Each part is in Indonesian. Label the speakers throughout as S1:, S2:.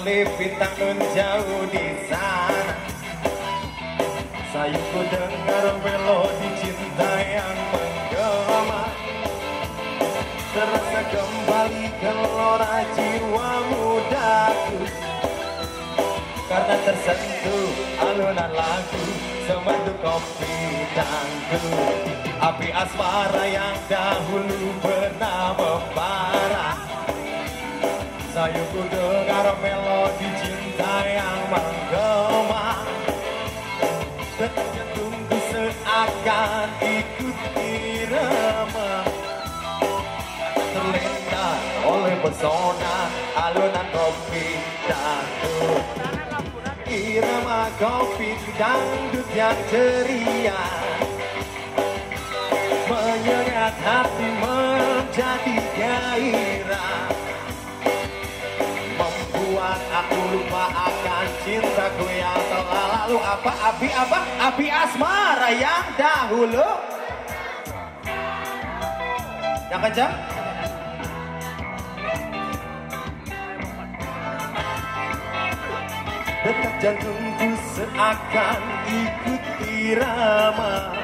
S1: selip bintang nun jauh di sana. Sayangku dengar melodi cinta yang menggema, terasa kembali gelora jiwa mudaku, karena tersentuh alunan lagu semandu kopi dangdut. Api asmara yang dahulu pernah membara, sayangku dengar melodi cinta yang menggema, detak jantungku seakan ikut irama, terlena oleh pesona alunan kopi dangdut. Irama kopi dangdut yang ceria menyengat hati menjadi gairah, membuat aku lupa akan cintaku yang telah lalu. Api asmara yang dahulu. Yang kencang. Detak jantungku seakan ikut irama,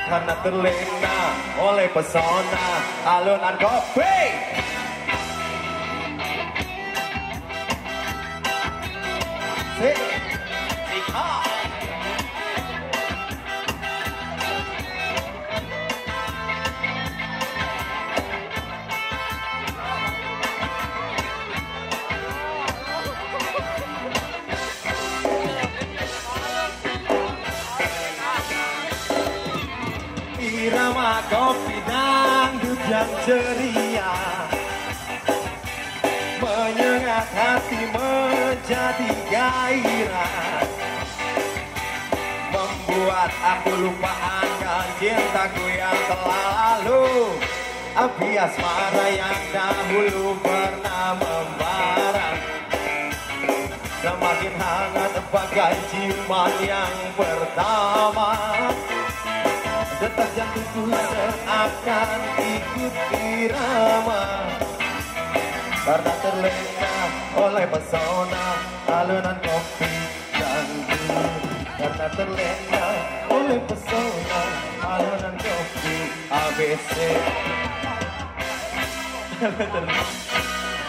S1: karena terlena oleh pesona alunan kopi. Irama kopi dangdut yang ceria menyengat hati menjadi gairah, membuat aku lupa akan cintaku yang telah lalu. Api asmara yang dahulu pernah membara, semakin hangat bagai ciuman yang pertama. Detak jantungku seakan ikut irama, karena terlena oleh pesona alunan kopi dangdut, karena terlena oleh pesona alunan kopi ABC.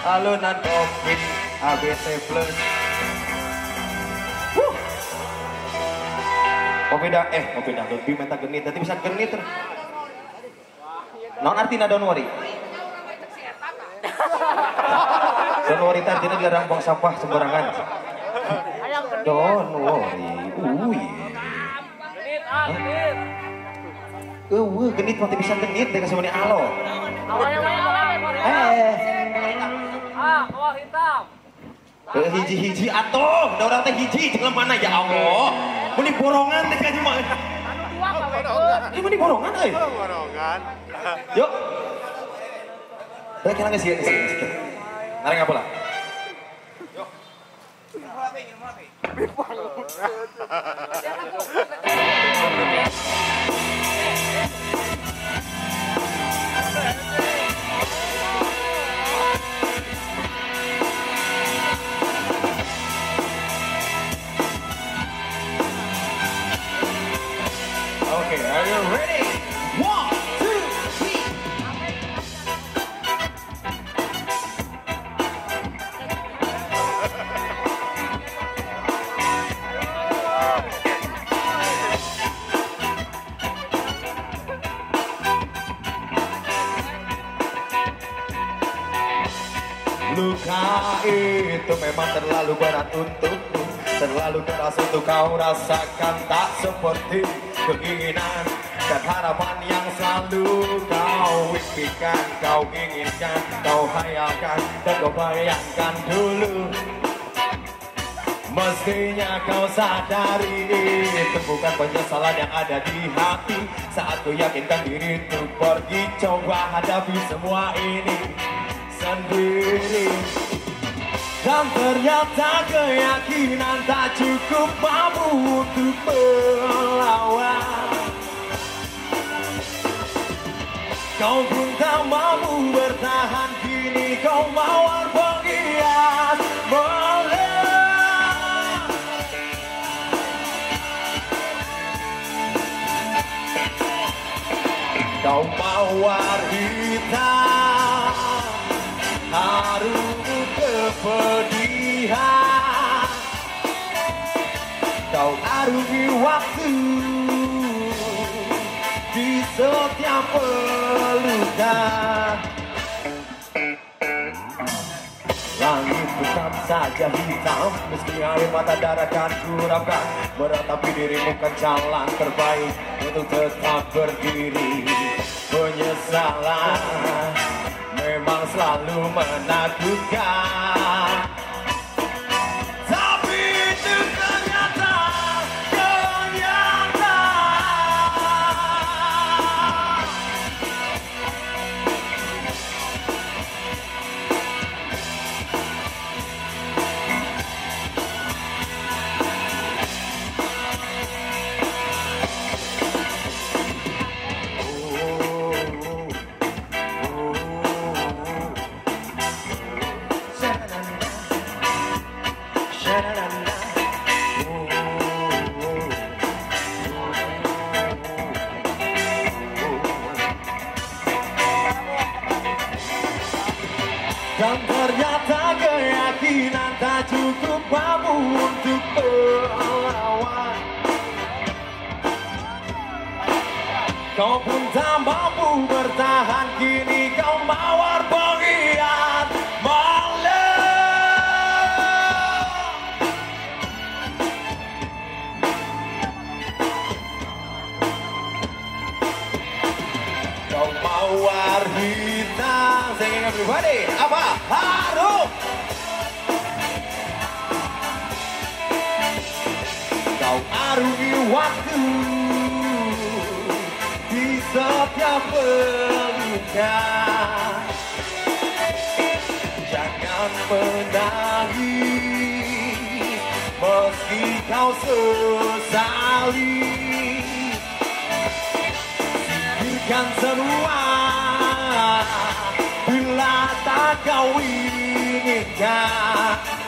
S1: Alunan kopi ABC plus. Kopi dangdut bimenta genit, nanti bisa genit. Non artinya don't worry. Don't worry artinya dilarang buang sampah sembarangan. Don't worry. Genit nanti bisa genit dengan semuanya alo.
S2: Bawah hitam.
S1: Hiji-hiji atuh, udah teh hiji jeung mana ya Allah. Meni borongan teh kaji mah.
S2: Anu dua ka we.
S1: Meni borongan euy.
S3: Borongan.
S1: Yuk. Rek geus geus. Ngareng apa lah? Yuk. Okay, are you ready? 1, 2, 3. Luka itu memang terlalu berat untukku, terlalu keras untuk kau rasakan, tak seperti keinginan dan harapan yang selalu kau impikan, kau inginkan, kau hayalkan, dan kau bayangkan dulu. Mestinya kau sadari itu bukan penyesalan yang ada di hati, saat ku yakinkan diri untuk pergi coba hadapi semua ini sendiri. Dan ternyata keyakinan tak cukup mampu untuk melawan. Kau pun tak mampu bertahan, kini kau mawar penghias. hitam, harum kepedihan. Kau arungi waktu di setiap pelukan. Langit tetap saja hitam, meski air mata darah kan kurapkan. Meratapi dirimu kan jalan terbaik untuk tetap berdiri. Penyesalan memang selalu menakutkan, tapi itu ternyata kenyataan. Dan ternyata keyakinan tak cukup mampu untuk melawan. Kau pun tak mampu bertahan, kini kau mawar pengkhianat malam. Kau mawar hitam, singing everybody, apa? Harum. Kau arungi waktu di setiap pelukan. Jangan menangis meski kau sesali. Singkirkan semua bila tak kau inginkan.